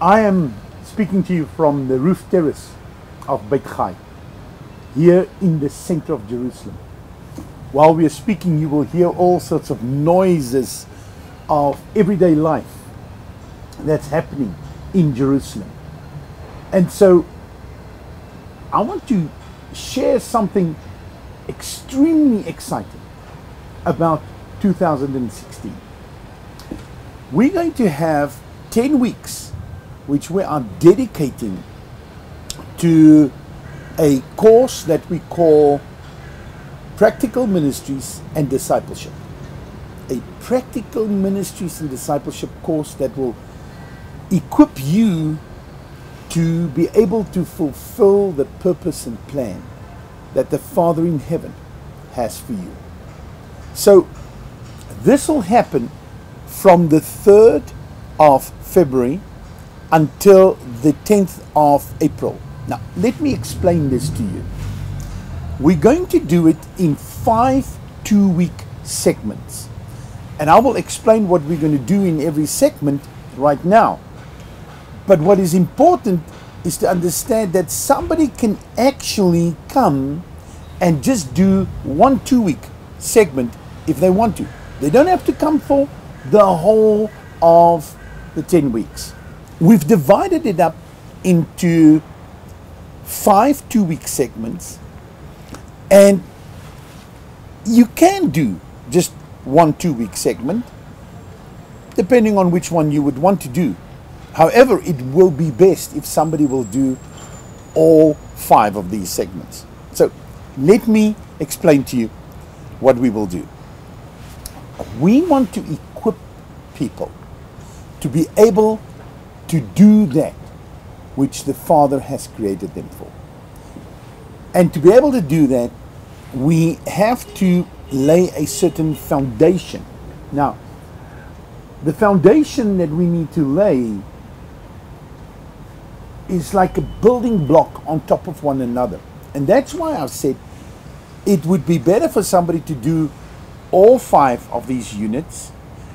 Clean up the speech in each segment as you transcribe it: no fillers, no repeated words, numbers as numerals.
I am speaking to you from the roof terrace of Beit Chai, here in the center of Jerusalem. While we are speaking, you will hear all sorts of noises of everyday life that's happening in Jerusalem. And so I want to share something extremely exciting about 2016. We're going to have 10 weeks which we are dedicating to a course that we call Practical Ministries and Discipleship. A Practical Ministries and Discipleship course that will equip you to be able to fulfill the purpose and plan that the Father in heaven has for you. So this will happen from the 3rd of February until the 10th of April. Now, let me explain this to you. We're going to do it in 5 2-week segments. And I will explain what we're going to do in every segment right now. But what is important is to understand that somebody can actually come and just do 1 2-week segment if they want to. They don't have to come for the whole of the 10 weeks. We've divided it up into 5 2-week segments, and you can do just 1 2-week segment depending on which one you would want to do. However, it will be best if somebody will do all 5 of these segments. So let me explain to you what we will do. We want to equip people to be able to do that which the Father has created them for. And to be able to do that, we have to lay a certain foundation. Now, the foundation that we need to lay is like a building block on top of one another. And that's why I've said it would be better for somebody to do all 5 of these units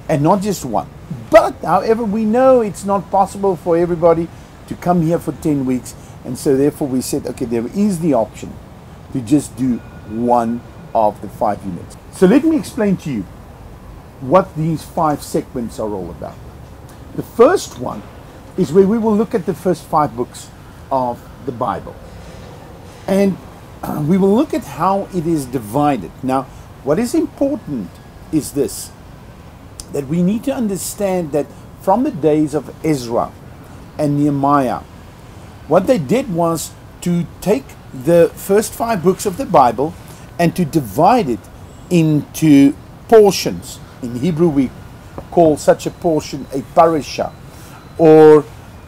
and not just 1. But, however, we know it's not possible for everybody to come here for 10 weeks. And so therefore we said, okay, there is the option to just do 1 of the 5 units. So let me explain to you what these 5 segments are all about. The first one is where we will look at the first 5 books of the Bible. And we will look at how it is divided. Now, what is important is this, that we need to understand that from the days of Ezra and Nehemiah, what they did was to take the first 5 books of the Bible and to divide it into portions. In Hebrew, we call such a portion a parasha, or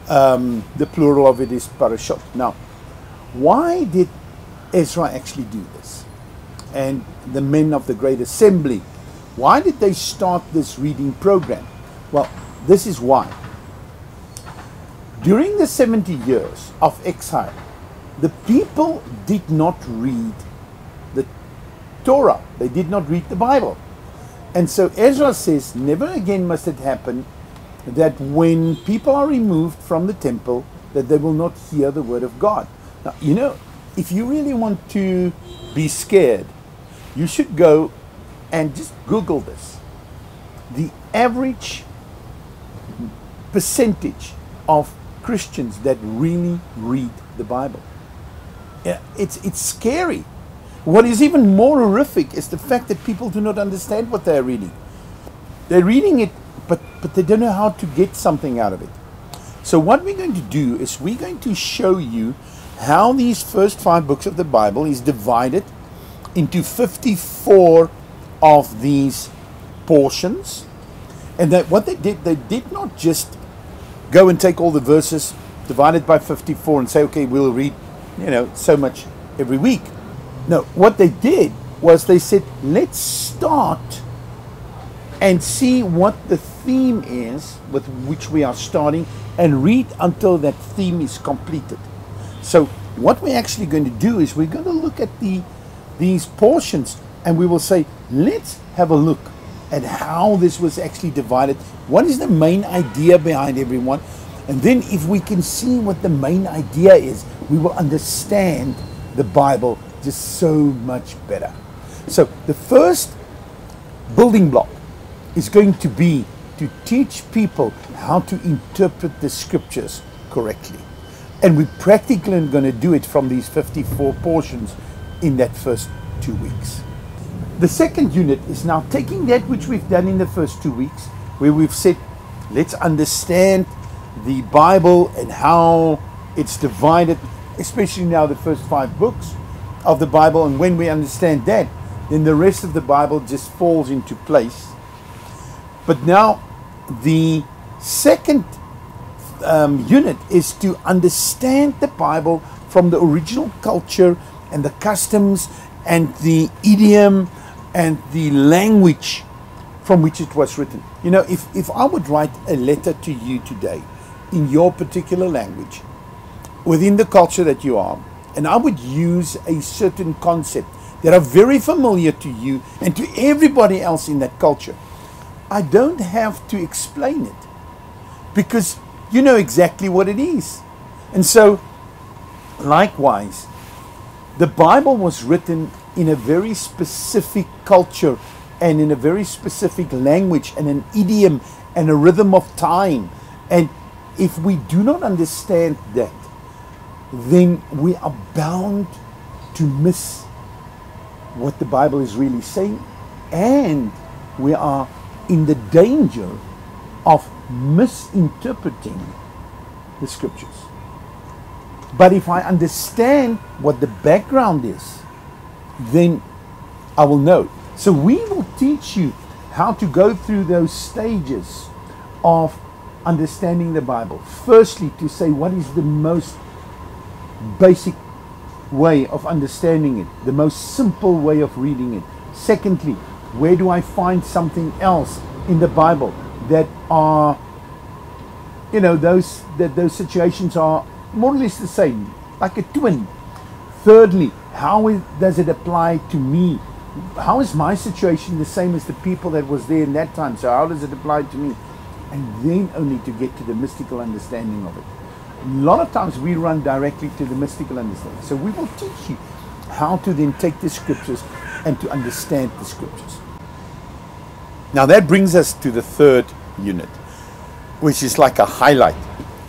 the plural of it is parashot. Now, why did Ezra actually do this? And the men of the Great Assembly, why did they start this reading program? Well, this is why. During the 70 years of exile, the people did not read the Torah. They did not read the Bible. And so Ezra says, never again must it happen that when people are removed from the temple, that they will not hear the word of God. Now, you know, if you really want to be scared, you should go and just Google this. The average percentage of Christians that really read the Bible. It's scary. What is even more horrific is the fact that people do not understand what they're reading. They're reading it, but they don't know how to get something out of it. So what we're going to do is we're going to show you how these first 5 books of the Bible is divided into 54 of these portions. And that what they did not just go and take all the verses divided by 54 and say, okay, we'll read, so much every week. No, what they did was they said, let's start and see what the theme is with which we are starting and read until that theme is completed. So what we're actually going to do is we're going to look at these portions and we will say, let's have a look at how this was actually divided. What is the main idea behind everyone? And then if we can see what the main idea is, we will understand the Bible just so much better. So the first building block is going to be to teach people how to interpret the scriptures correctly. And we're practically going to do it from these 54 portions in that first 2 weeks. The second unit is now taking that which we've done in the first 2 weeks, where we've said, let's understand the Bible and how it's divided, especially now the first 5 books of the Bible. And when we understand that, then the rest of the Bible just falls into place. But now the second unit is to understand the Bible from the original culture and the customs and the idiom and the language from which it was written. You know, if I would write a letter to you today in your particular language, within the culture that you are, and I would use a certain concept that are very familiar to you and to everybody else in that culture, I don't have to explain it because you know exactly what it is. And so, likewise, the Bible was written in a very specific culture and in a very specific language and an idiom and a rhythm of time. And if we do not understand that, then we are bound to miss what the Bible is really saying, and we are in the danger of misinterpreting the scriptures. But if I understand what the background is, then I will know. So we will teach you how to go through those stages of understanding the Bible. Firstly, to say what is the most basic way of understanding it, the most simple way of reading it. Secondly, where do I find something else in the Bible that are, you know, those situations are more or less the same, like a twin. Thirdly, does it apply to me? How is my situation the same as the people that was there in that time? So how does it apply to me? And then only to get to the mystical understanding of it. A lot of times we run directly to the mystical understanding. So we will teach you how to then take the scriptures and to understand the scriptures. Now that brings us to the third unit, which is like a highlight.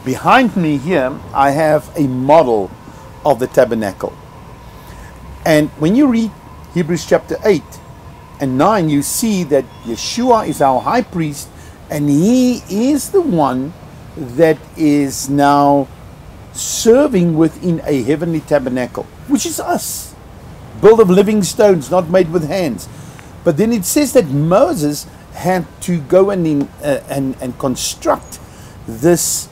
Behind me here, I have a model of the tabernacle. And when you read Hebrews chapter 8 and 9, you see that Yeshua is our high priest, and he is the one that is now serving within a heavenly tabernacle, which is us, built of living stones, not made with hands. But then it says that Moses had to go and construct this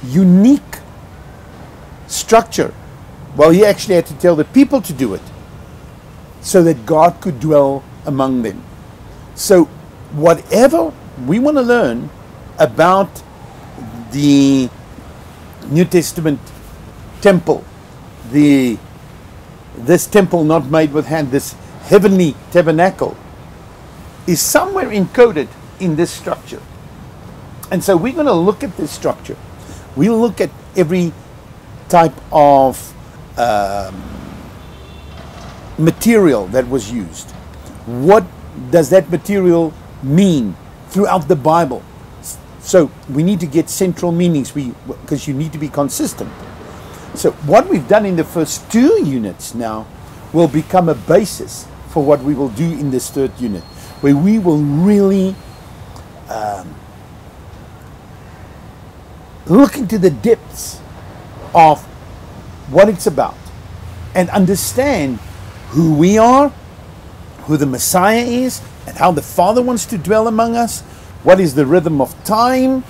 unique structure. Well, he actually had to tell the people to do it so that God could dwell among them. So whatever we want to learn about the New Testament temple, this temple not made with hand, this heavenly tabernacle, is somewhere encoded in this structure. And so we're going to look at this structure. We'll look at every type of material that was used. What does that material mean throughout the Bible? So we need to get central meanings because you need to be consistent. So what we've done in the first 2 units now will become a basis for what we will do in this third unit, where we will really look into the depths of what it's about and understand who we are, who the Messiah is, and how the Father wants to dwell among us. What is the rhythm of time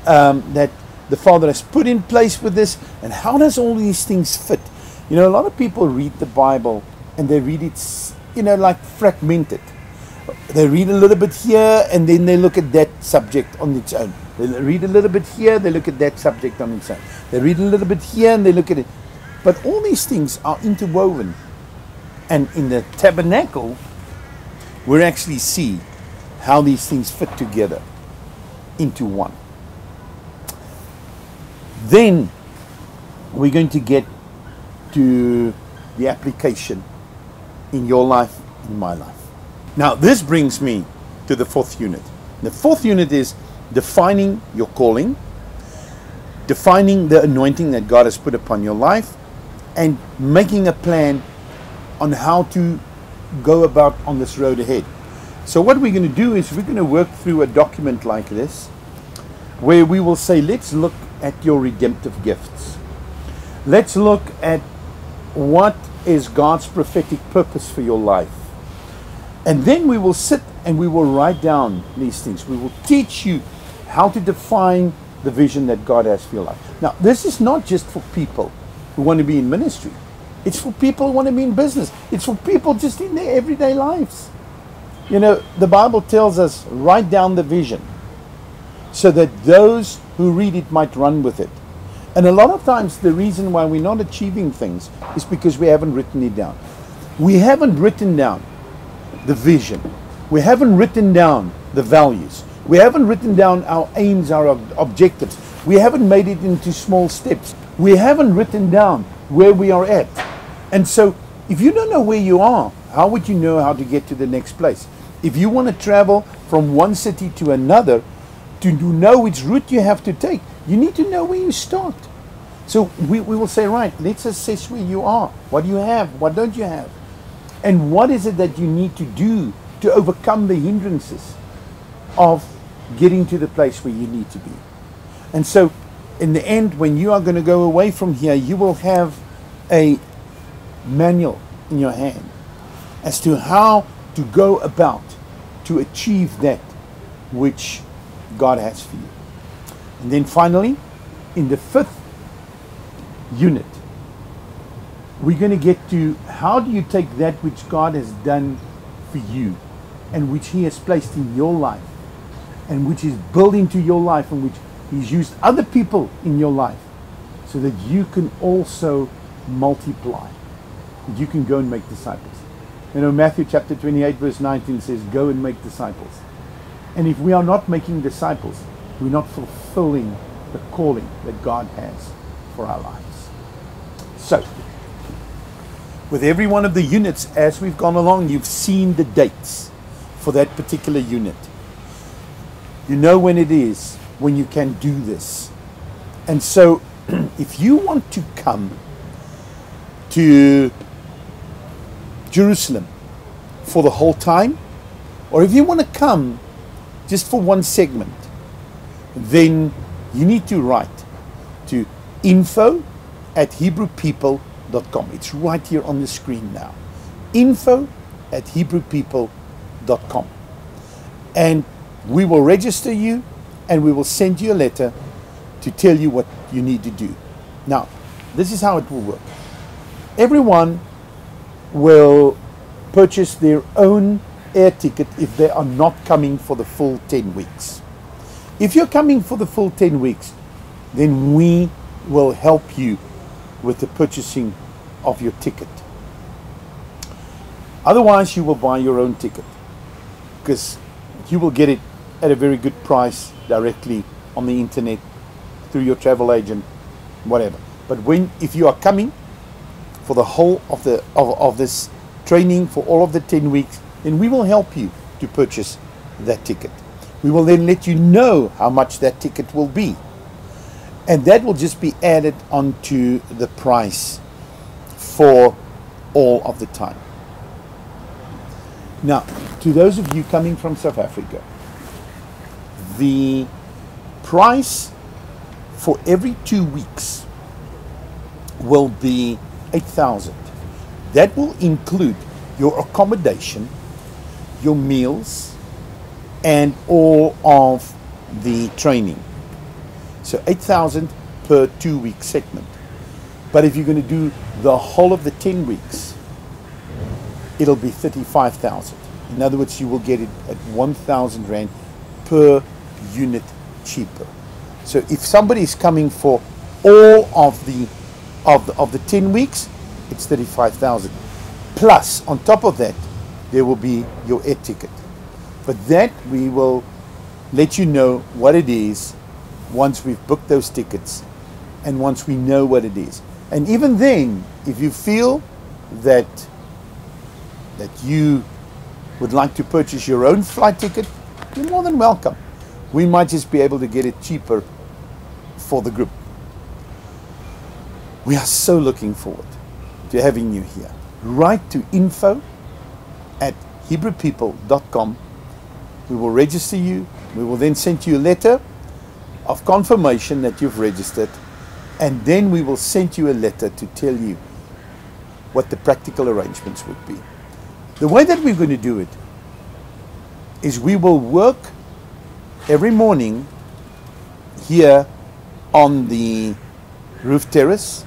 that the Father has put in place with this, and how does all these things fit? You know, a lot of people read the Bible and they read it, you know, like fragmented. They read a little bit here and then they look at that subject on its own. They read a little bit here, they look at that subject on its own. They read a little bit here and they look at it. But all these things are interwoven. And in the tabernacle, we actually see how these things fit together into one. Then we're going to get to the application in your life, in my life. Now, this brings me to the fourth unit. The fourth unit is defining your calling, defining the anointing that God has put upon your life, and making a plan on how to go about on this road ahead. So what we're going to do is we're going to work through a document like this, where we will say, let's look at your redemptive gifts. Let's look at what is God's prophetic purpose for your life. And then we will sit and we will write down these things. We will teach you how to define the vision that God has for your life. Now, this is not just for people who want to be in ministry. It's for people who want to be in business. It's for people just in their everyday lives. You know, the Bible tells us, write down the vision so that those who read it might run with it. And a lot of times the reason why we're not achieving things is because we haven't written it down. We haven't written down the vision. We haven't written down the values. We haven't written down our aims, our objectives. We haven't made it into small steps. We haven't written down where we are at. And so if you don't know where you are, how would you know how to get to the next place? If you want to travel from one city to another, to know which route you have to take, you need to know where you start. So we will say, right, let's assess where you are. What do you have? What don't you have? And what is it that you need to do to overcome the hindrances of getting to the place where you need to be? And so in the end, when you are going to go away from here, you will have a manual in your hand as to how to go about to achieve that which God has for you. And then finally, in the fifth unit, we're going to get to how do you take that which God has done for you and which He has placed in your life and which is built into your life and which He's used other people in your life so that you can also multiply, that you can go and make disciples. You know, Matthew chapter 28 verse 19 says, go and make disciples. And if we are not making disciples, we're not fulfilling the calling that God has for our lives. So, with every one of the units, as we've gone along, you've seen the dates for that particular unit. You know when it is, when you can do this. And so, if you want to come to Jerusalem for the whole time, or if you want to come just for one segment, then you need to write to info@hebrewpeople.com. It's right here on the screen now. info@hebrewpeople.com. And we will register you and we will send you a letter to tell you what you need to do. Now, this is how it will work. Everyone will purchase their own air ticket if they are not coming for the full 10 weeks. If you're coming for the full 10 weeks, then we will help you with the purchasing of your ticket. Otherwise, you will buy your own ticket because you will get it at a very good price directly on the internet through your travel agent, whatever. But if you are coming for the whole of this training for all of the 10 weeks, then we will help you to purchase that ticket. We will then let you know how much that ticket will be. And that will just be added onto the price for all of the time. Now, to those of you coming from South Africa, the price for every 2 weeks will be 8,000. That will include your accommodation, your meals, and all of the training. So 8,000 per 2 week segment. But if you're going to do the whole of the 10 weeks, it'll be 35,000. In other words, you will get it at 1,000 Rand per unit cheaper. So if somebody is coming for all of the 10 weeks, it's 35,000. Plus, on top of that, there will be your air ticket. But that we will let you know what it is once we've booked those tickets and once we know what it is. And even then, if you feel that you would like to purchase your own flight ticket, you're more than welcome. We might just be able to get it cheaper for the group. We are so looking forward to having you here. Write to info@hebrewpeople.com. We will register you. We will then send you a letter of confirmation that you've registered, and then we will send you a letter to tell you what the practical arrangements would be. The way that we're going to do it is we will work every morning here on the roof terrace.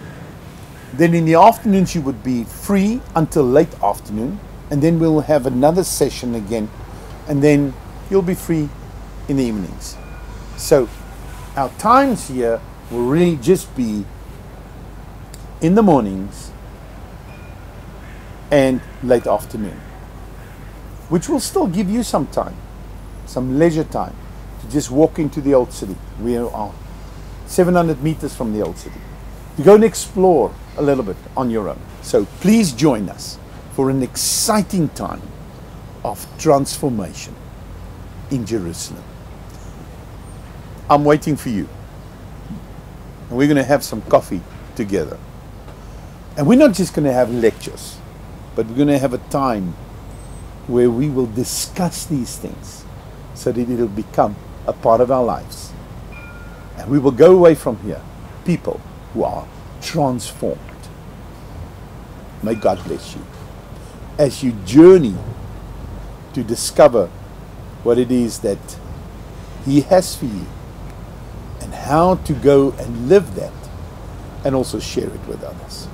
Then in the afternoons you would be free until late afternoon, and then we'll have another session again, and then you'll be free in the evenings. So our times here will really just be in the mornings and late afternoon, which will still give you some time, some leisure time to just walk into the old city. We are 700 meters from the old city, to go and explore a little bit on your own. So please join us for an exciting time of transformation in Jerusalem. I'm waiting for you. And we're going to have some coffee together. And we're not just going to have lectures, but we're going to have a time where we will discuss these things so that it'll become a part of our lives. And we will go away from here, people who are transformed. May God bless you as you journey to discover what it is that He has for you, and how to go and live that, and also share it with others.